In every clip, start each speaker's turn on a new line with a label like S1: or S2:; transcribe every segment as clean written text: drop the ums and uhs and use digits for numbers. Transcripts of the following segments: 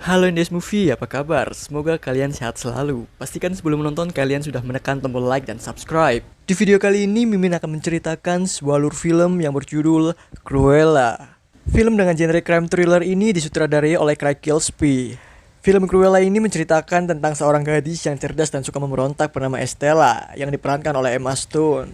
S1: Halo Indes Movie, apa kabar? Semoga kalian sehat selalu. Pastikan sebelum menonton kalian sudah menekan tombol like dan subscribe. Di video kali ini Mimin akan menceritakan sebuah alur film yang berjudul Cruella. Film dengan genre crime thriller ini disutradarai oleh Craig Gillespie. Film Cruella ini menceritakan tentang seorang gadis yang cerdas dan suka memberontak bernama Estella yang diperankan oleh Emma Stone.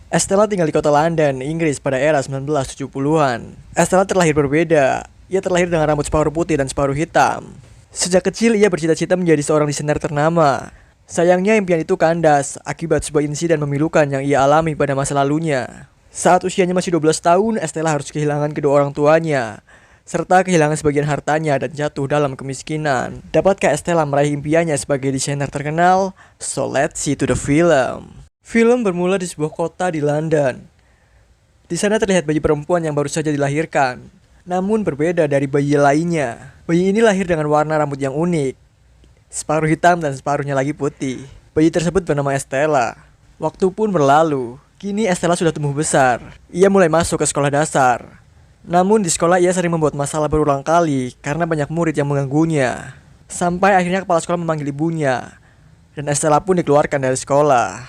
S1: Estella tinggal di kota London, Inggris pada era 1970-an. Estella terlahir berbeda. Ia terlahir dengan rambut separuh putih dan separuh hitam. Sejak kecil ia bercita-cita menjadi seorang desainer ternama. Sayangnya impian itu kandas akibat sebuah insiden memilukan yang ia alami pada masa lalunya. Saat usianya masih 12 tahun, Estella harus kehilangan kedua orang tuanya, serta kehilangan sebagian hartanya dan jatuh dalam kemiskinan. Dapatkah Estella meraih impiannya sebagai desainer terkenal? So let's see to the film. Film bermula di sebuah kota di London. Di sana terlihat bayi perempuan yang baru saja dilahirkan. Namun berbeda dari bayi lainnya. Bayi ini lahir dengan warna rambut yang unik. Separuh hitam dan separuhnya lagi putih. Bayi tersebut bernama Estella. Waktu pun berlalu. Kini Estella sudah tumbuh besar. Ia mulai masuk ke sekolah dasar. Namun di sekolah ia sering membuat masalah berulang kali karena banyak murid yang mengganggunya. Sampai akhirnya kepala sekolah memanggil ibunya. Dan Estella pun dikeluarkan dari sekolah.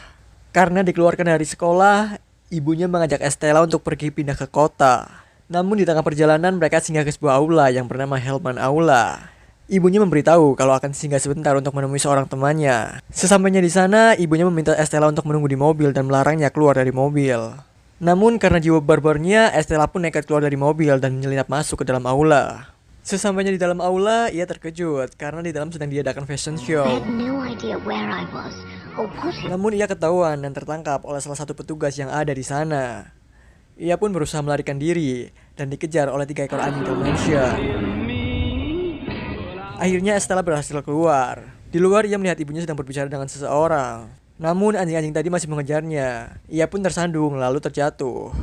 S1: Karena dikeluarkan dari sekolah, ibunya mengajak Estella untuk pergi pindah ke kota. Namun di tengah perjalanan mereka singgah ke sebuah aula yang bernama Hellman Aula. Ibunya memberitahu kalau akan singgah sebentar untuk menemui seorang temannya. Sesampainya di sana, ibunya meminta Estella untuk menunggu di mobil dan melarangnya keluar dari mobil. Namun karena jiwa barbarnya, Estella pun nekat keluar dari mobil dan menyelinap masuk ke dalam aula. Sesampainya di dalam aula, ia terkejut karena di dalam sedang diadakan fashion show. Namun ia ketahuan dan tertangkap oleh salah satu petugas yang ada di sana. Ia pun berusaha melarikan diri dan dikejar oleh 3 ekor anjing Dalmatian. Akhirnya Estella berhasil keluar. Di luar ia melihat ibunya sedang berbicara dengan seseorang. Namun anjing-anjing tadi masih mengejarnya. Ia pun tersandung lalu terjatuh.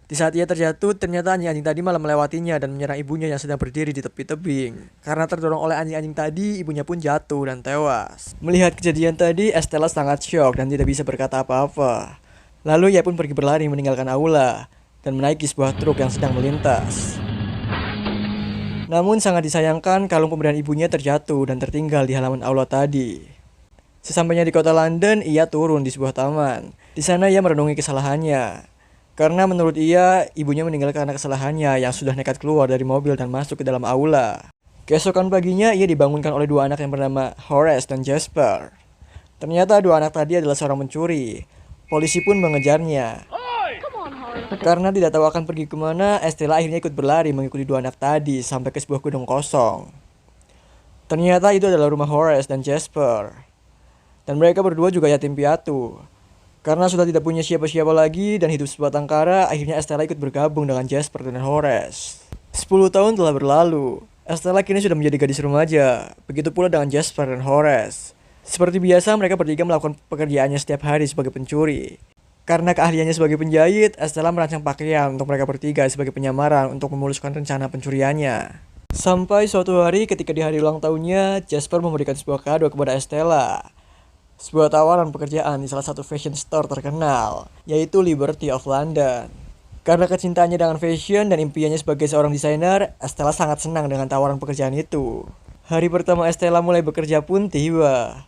S1: Di saat ia terjatuh, ternyata anjing-anjing tadi malah melewatinya dan menyerang ibunya yang sedang berdiri di tepi tebing. Karena terdorong oleh anjing-anjing tadi, ibunya pun jatuh dan tewas. Melihat kejadian tadi, Estella sangat syok dan tidak bisa berkata apa-apa. Lalu ia pun pergi berlari meninggalkan aula dan menaiki sebuah truk yang sedang melintas. Namun sangat disayangkan kalung pemberian ibunya terjatuh dan tertinggal di halaman aula tadi. Sesampainya di kota London, ia turun di sebuah taman. Di sana ia merenungi kesalahannya. Karena menurut ia, ibunya meninggal karena kesalahannya yang sudah nekat keluar dari mobil dan masuk ke dalam aula. Keesokan paginya ia dibangunkan oleh 2 anak yang bernama Horace dan Jasper. Ternyata 2 anak tadi adalah seorang pencuri. Polisi pun mengejarnya. Karena tidak tahu akan pergi kemana, Estella akhirnya ikut berlari mengikuti 2 anak tadi sampai ke sebuah gedung kosong. Ternyata itu adalah rumah Horace dan Jasper. Dan mereka berdua juga yatim piatu. Karena sudah tidak punya siapa-siapa lagi dan hidup sebatang kara, akhirnya Estella ikut bergabung dengan Jasper dan Horace. 10 tahun telah berlalu. Estella kini sudah menjadi gadis remaja. Begitu pula dengan Jasper dan Horace. Seperti biasa, mereka bertiga melakukan pekerjaannya setiap hari sebagai pencuri. Karena keahliannya sebagai penjahit, Estella merancang pakaian untuk mereka bertiga sebagai penyamaran untuk memuluskan rencana pencuriannya. Sampai suatu hari ketika di hari ulang tahunnya, Jasper memberikan sebuah kado kepada Estella. Sebuah tawaran pekerjaan di salah satu fashion store terkenal, yaitu Liberty of London. Karena kecintaannya dengan fashion dan impiannya sebagai seorang desainer, Estella sangat senang dengan tawaran pekerjaan itu. Hari pertama Estella mulai bekerja pun tiba.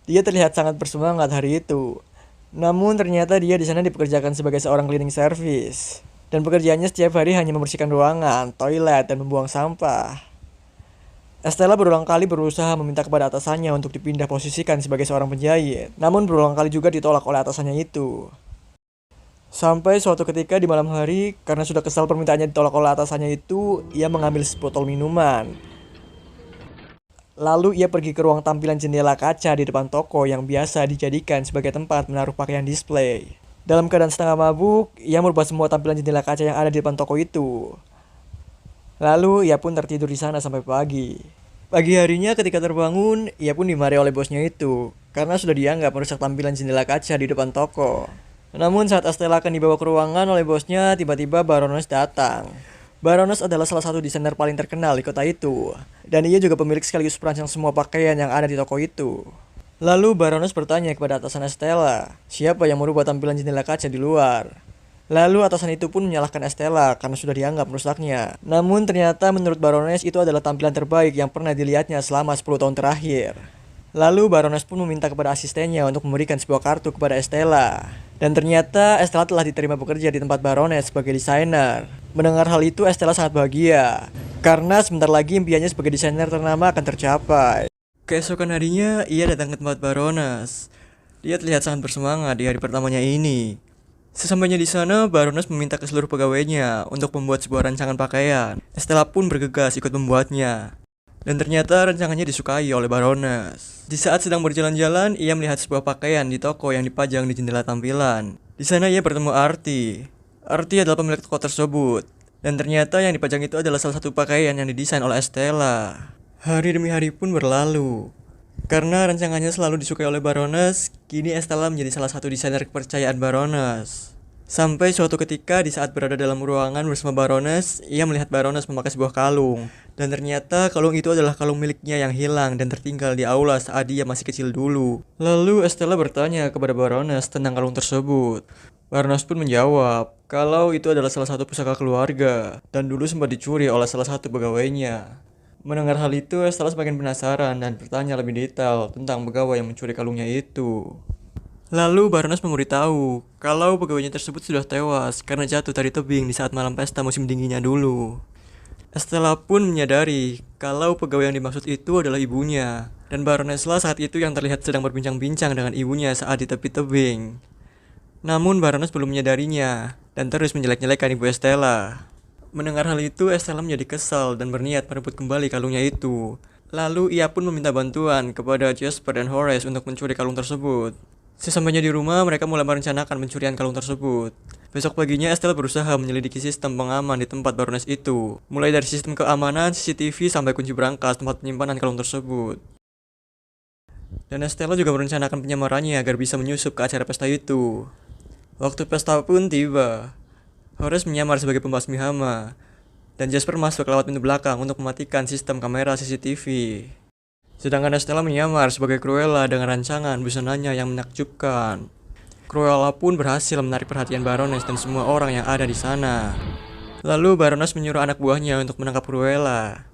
S1: Dia terlihat sangat bersemangat hari itu. Namun ternyata dia di sana dipekerjakan sebagai seorang cleaning service. Dan pekerjaannya setiap hari hanya membersihkan ruangan, toilet, dan membuang sampah. Estella berulang kali berusaha meminta kepada atasannya untuk dipindah posisikan sebagai seorang penjahit. Namun berulang kali juga ditolak oleh atasannya itu. Sampai suatu ketika di malam hari, karena sudah kesal permintaannya ditolak oleh atasannya itu, ia mengambil sebotol minuman. Lalu ia pergi ke ruang tampilan jendela kaca di depan toko yang biasa dijadikan sebagai tempat menaruh pakaian display. Dalam keadaan setengah mabuk, ia merubah semua tampilan jendela kaca yang ada di depan toko itu. Lalu ia pun tertidur di sana sampai pagi. Pagi harinya ketika terbangun, ia pun dimarahi oleh bosnya itu karena sudah dianggap merusak tampilan jendela kaca di depan toko. Namun saat Estella akan dibawa ke ruangan oleh bosnya, tiba-tiba Baroness datang. Baroness adalah salah satu desainer paling terkenal di kota itu, dan ia juga pemilik sekaligus perancang semua pakaian yang ada di toko itu. Lalu Baroness bertanya kepada atasan Estella, siapa yang merubah tampilan jendela kaca di luar. Lalu atasan itu pun menyalahkan Estella karena sudah dianggap merusaknya. Namun ternyata menurut Baroness itu adalah tampilan terbaik yang pernah dilihatnya selama 10 tahun terakhir. Lalu Baroness pun meminta kepada asistennya untuk memberikan sebuah kartu kepada Estella. Dan ternyata Estella telah diterima bekerja di tempat Baroness sebagai desainer. Mendengar hal itu Estella sangat bahagia, karena sebentar lagi impiannya sebagai desainer ternama akan tercapai. Keesokan harinya ia datang ke tempat Baroness. Dia terlihat sangat bersemangat di hari pertamanya ini. Sesampainya di sana, Baroness meminta ke seluruh pegawainya untuk membuat sebuah rancangan pakaian. Estella pun bergegas ikut membuatnya. Dan ternyata rancangannya disukai oleh Baroness. Di saat sedang berjalan-jalan, ia melihat sebuah pakaian di toko yang dipajang di jendela tampilan. Di sana ia bertemu Artie. Artie adalah pemilik toko tersebut. Dan ternyata yang dipajang itu adalah salah satu pakaian yang didesain oleh Estella. Hari demi hari pun berlalu. Karena rancangannya selalu disukai oleh Baroness, kini Estella menjadi salah satu desainer kepercayaan Baroness. Sampai suatu ketika di saat berada dalam ruangan bersama Baroness, ia melihat Baroness memakai sebuah kalung. Dan ternyata kalung itu adalah kalung miliknya yang hilang dan tertinggal di aula saat dia masih kecil dulu. Lalu Estella bertanya kepada Baroness tentang kalung tersebut. Baroness pun menjawab kalau itu adalah salah satu pusaka keluarga dan dulu sempat dicuri oleh salah satu pegawainya. Mendengar hal itu, Estella semakin penasaran dan bertanya lebih detail tentang pegawai yang mencuri kalungnya itu. Lalu Baroness memberitahu kalau pegawainya tersebut sudah tewas karena jatuh dari tebing di saat malam pesta musim dinginnya dulu. Estella pun menyadari kalau pegawai yang dimaksud itu adalah ibunya. Dan Baroness lah saat itu yang terlihat sedang berbincang-bincang dengan ibunya saat di tepi tebing. Namun Baroness belum menyadarinya dan terus menjelek-jelekan ibu Estella. Mendengar hal itu, Estella menjadi kesal dan berniat merebut kembali kalungnya itu. Lalu ia pun meminta bantuan kepada Jasper dan Horace untuk mencuri kalung tersebut. Sesampainya di rumah, mereka mulai merencanakan pencurian kalung tersebut. Besok paginya, Estella berusaha menyelidiki sistem pengaman di tempat Baroness itu. Mulai dari sistem keamanan, CCTV, sampai kunci berangkas tempat penyimpanan kalung tersebut. Dan Estella juga merencanakan penyamarannya agar bisa menyusup ke acara pesta itu. Waktu pesta pun tiba. Horace menyamar sebagai pembasmi hama, dan Jasper masuk lewat pintu belakang untuk mematikan sistem kamera CCTV. Sedangkan Estella menyamar sebagai Cruella dengan rancangan busananya yang menakjubkan. Cruella pun berhasil menarik perhatian Baroness dan semua orang yang ada di sana. Lalu Baroness menyuruh anak buahnya untuk menangkap Cruella.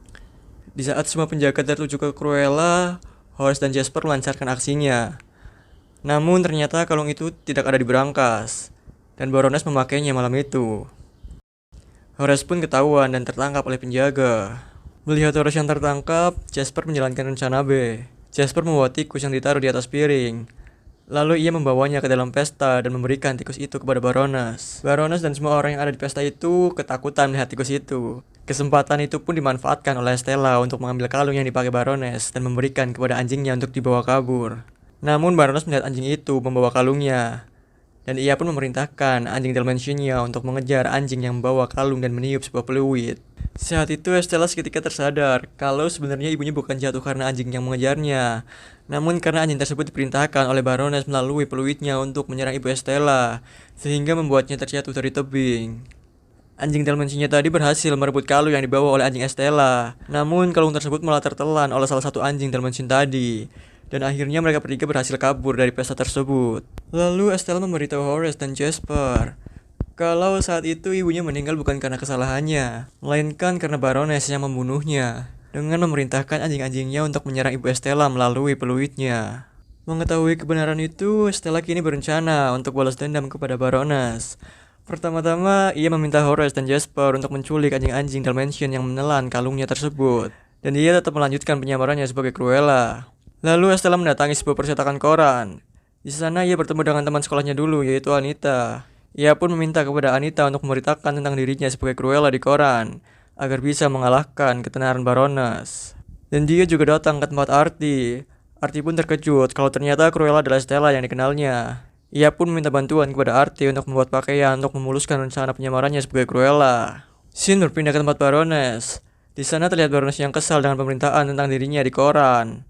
S1: Di saat semua penjaga tertuju ke Cruella, Horace dan Jasper melancarkan aksinya. Namun ternyata kalung itu tidak ada di berangkas. Dan Baroness memakainya malam itu. Horace pun ketahuan dan tertangkap oleh penjaga. Melihat Horace yang tertangkap, Jasper menjalankan rencana B. Jasper membawa tikus yang ditaruh di atas piring. Lalu ia membawanya ke dalam pesta dan memberikan tikus itu kepada Baroness. Baroness dan semua orang yang ada di pesta itu ketakutan melihat tikus itu. Kesempatan itu pun dimanfaatkan oleh Estella untuk mengambil kalung yang dipakai Baroness dan memberikan kepada anjingnya untuk dibawa kabur. Namun Baroness melihat anjing itu membawa kalungnya. Dan ia pun memerintahkan anjing Dalmatiannya untuk mengejar anjing yang membawa kalung dan meniup sebuah peluit. Saat itu Estella seketika tersadar kalau sebenarnya ibunya bukan jatuh karena anjing yang mengejarnya, namun karena anjing tersebut diperintahkan oleh Baroness melalui peluitnya untuk menyerang ibu Estella, sehingga membuatnya terjatuh dari tebing. Anjing Dalmatiannya tadi berhasil merebut kalung yang dibawa oleh anjing Estella, namun kalung tersebut malah tertelan oleh salah satu anjing Dalmatian tadi. Dan akhirnya mereka bertiga berhasil kabur dari pesta tersebut. Lalu Estella memberitahu Horace dan Jasper kalau saat itu ibunya meninggal bukan karena kesalahannya, melainkan karena Baroness yang membunuhnya dengan memerintahkan anjing-anjingnya untuk menyerang ibu Estella melalui peluitnya. Mengetahui kebenaran itu, Estella kini berencana untuk balas dendam kepada Baroness. Pertama-tama, ia meminta Horace dan Jasper untuk menculik anjing-anjing Dalmatian yang menelan kalungnya tersebut. Dan dia tetap melanjutkan penyamarannya sebagai Cruella. Lalu Estella mendatangi sebuah percetakan koran. Di sana ia bertemu dengan teman sekolahnya dulu, yaitu Anita. Ia pun meminta kepada Anita untuk memberitakan tentang dirinya sebagai Cruella di koran, agar bisa mengalahkan ketenaran Baroness. Dan dia juga datang ke tempat Artie. Artie pun terkejut kalau ternyata Cruella adalah Estella yang dikenalnya. Ia pun meminta bantuan kepada Artie untuk membuat pakaian untuk memuluskan rencana penyamarannya sebagai Cruella. Scene berpindah ke tempat Baroness. Di sana terlihat Baroness yang kesal dengan pemberitaan tentang dirinya di koran.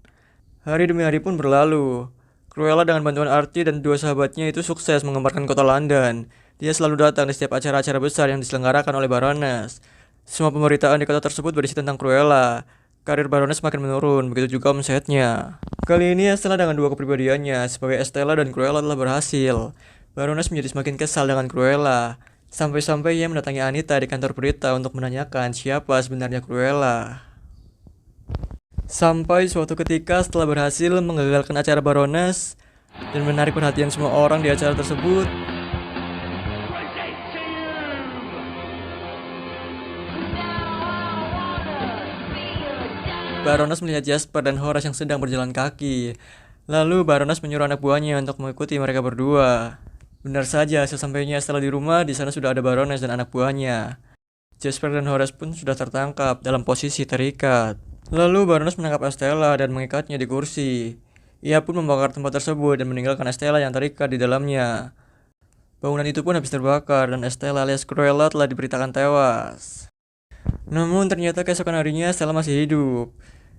S1: Hari demi hari pun berlalu. Cruella dengan bantuan Artie dan dua sahabatnya itu sukses menggemparkan kota London. Dia selalu datang di setiap acara-acara besar yang diselenggarakan oleh Baroness. Semua pemberitaan di kota tersebut berisi tentang Cruella. Karir Baroness makin menurun, begitu juga omsetnya. Kali ini Estella dengan dua kepribadiannya sebagai Estella dan Cruella telah berhasil. Baroness menjadi semakin kesal dengan Cruella. Sampai-sampai ia mendatangi Anita di kantor berita untuk menanyakan siapa sebenarnya Cruella. Sampai suatu ketika setelah berhasil menggagalkan acara Baroness dan menarik perhatian semua orang di acara tersebut, Baroness melihat Jasper dan Horace yang sedang berjalan kaki. Lalu Baroness menyuruh anak buahnya untuk mengikuti mereka berdua. Benar saja, sesampainya setelah di rumah, di sana sudah ada Baroness dan anak buahnya. Jasper dan Horace pun sudah tertangkap dalam posisi terikat. Lalu Baroness menangkap Estella dan mengikatnya di kursi. Ia pun membakar tempat tersebut dan meninggalkan Estella yang terikat di dalamnya. Bangunan itu pun habis terbakar dan Estella alias Cruella telah diberitakan tewas. Namun ternyata keesokan harinya Estella masih hidup.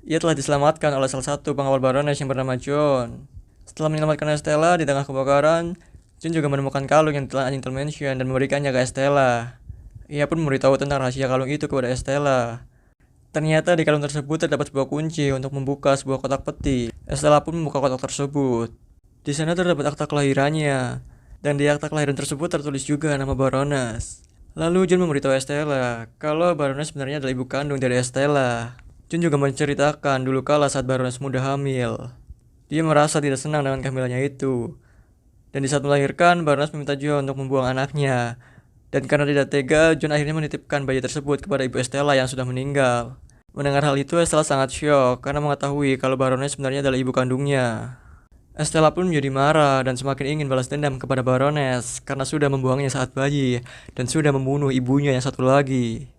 S1: Ia telah diselamatkan oleh salah satu pengawal Baroness yang bernama John. Setelah menyelamatkan Estella di tengah kebakaran, John juga menemukan kalung yang telah Angel mention dan memberikannya ke Estella. Ia pun memberitahu tentang rahasia kalung itu kepada Estella. Ternyata di kalung tersebut terdapat sebuah kunci untuk membuka sebuah kotak peti. Estella pun membuka kotak tersebut. Di sana terdapat akta kelahirannya, dan di akta kelahiran tersebut tertulis juga nama Baroness. Lalu John memberitahu Estella kalau Baroness sebenarnya adalah ibu kandung dari Estella. John juga menceritakan dulu kala saat Baroness muda hamil. Dia merasa tidak senang dengan kehamilannya itu. Dan di saat melahirkan, Baroness meminta John untuk membuang anaknya. Dan karena tidak tega, John akhirnya menitipkan bayi tersebut kepada ibu Estella yang sudah meninggal. Mendengar hal itu, Estella sangat syok karena mengetahui kalau Baroness sebenarnya adalah ibu kandungnya. Estella pun menjadi marah dan semakin ingin balas dendam kepada Baroness karena sudah membuangnya saat bayi dan sudah membunuh ibunya yang satu lagi.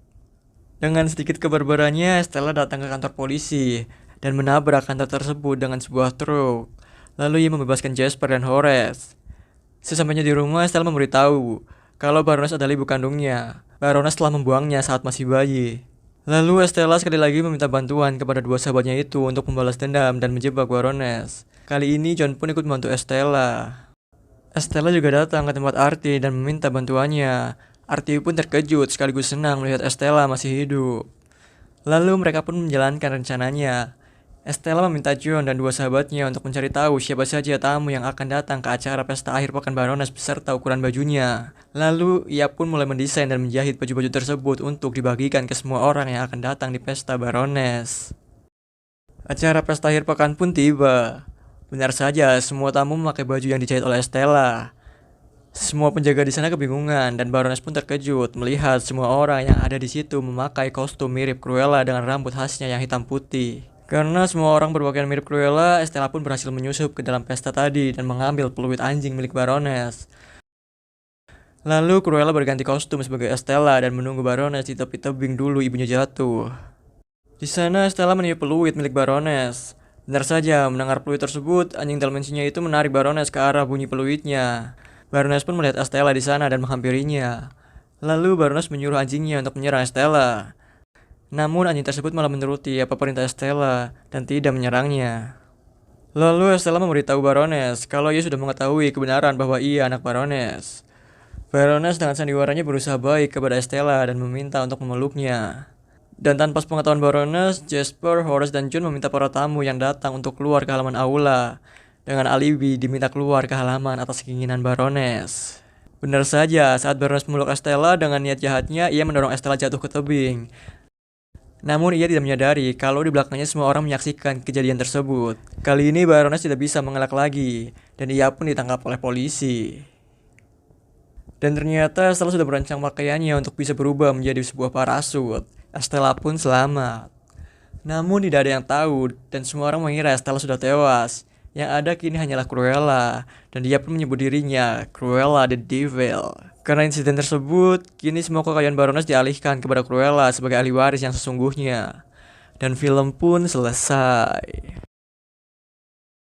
S1: Dengan sedikit kebarbarannya, Estella datang ke kantor polisi dan menabrak kantor tersebut dengan sebuah truk. Lalu ia membebaskan Jasper dan Horace. Sesampainya di rumah, Estella memberitahu kalau Baroness adalah ibu kandungnya. Baroness telah membuangnya saat masih bayi. Lalu Estella sekali lagi meminta bantuan kepada dua sahabatnya itu untuk membalas dendam dan menjebak Baroness. Kali ini John pun ikut membantu Estella. Estella juga datang ke tempat Artie dan meminta bantuannya. Artie pun terkejut sekaligus senang melihat Estella masih hidup. Lalu mereka pun menjalankan rencananya. Estella meminta John dan dua sahabatnya untuk mencari tahu siapa saja tamu yang akan datang ke acara pesta akhir pekan Baroness beserta ukuran bajunya. Lalu ia pun mulai mendesain dan menjahit baju-baju tersebut untuk dibagikan ke semua orang yang akan datang di pesta Baroness. Acara pesta akhir pekan pun tiba. Benar saja, semua tamu memakai baju yang dijahit oleh Estella. Semua penjaga di sana kebingungan dan Baroness pun terkejut melihat semua orang yang ada di situ memakai kostum mirip Cruella dengan rambut khasnya yang hitam putih. Karena semua orang berpakaian mirip Cruella, Estella pun berhasil menyusup ke dalam pesta tadi dan mengambil peluit anjing milik Baroness. Lalu Cruella berganti kostum sebagai Estella dan menunggu Baroness di tepi tebing dulu ibunya jatuh. Di sana Estella meniup peluit milik Baroness. Benar saja, mendengar peluit tersebut, anjing dalmatiannya itu menarik Baroness ke arah bunyi peluitnya. Baroness pun melihat Estella di sana dan menghampirinya. Lalu Baroness menyuruh anjingnya untuk menyerang Estella. Namun anjing tersebut malah menuruti apa perintah Estella dan tidak menyerangnya. Lalu Estella memberitahu Baroness kalau ia sudah mengetahui kebenaran bahwa ia anak Baroness. Baroness dengan sandiwaranya berusaha baik kepada Estella dan meminta untuk memeluknya. Dan tanpa pengetahuan Baroness, Jasper, Horace, dan John meminta para tamu yang datang untuk keluar ke halaman aula. Dengan alibi diminta keluar ke halaman atas keinginan Baroness. Benar saja, saat Baroness memeluk Estella dengan niat jahatnya, ia mendorong Estella jatuh ke tebing. Namun ia tidak menyadari kalau di belakangnya semua orang menyaksikan kejadian tersebut. Kali ini Baroness tidak bisa mengelak lagi, dan ia pun ditangkap oleh polisi. Dan ternyata Estella sudah merancang pakaiannya untuk bisa berubah menjadi sebuah parasut. Estella pun selamat. Namun tidak ada yang tahu, dan semua orang mengira Estella sudah tewas. Yang ada kini hanyalah Cruella, dan dia pun menyebut dirinya Cruella the Devil. Karena insiden tersebut, kini semua kekayaan Baroness dialihkan kepada Cruella sebagai ahli waris yang sesungguhnya. Dan film pun selesai.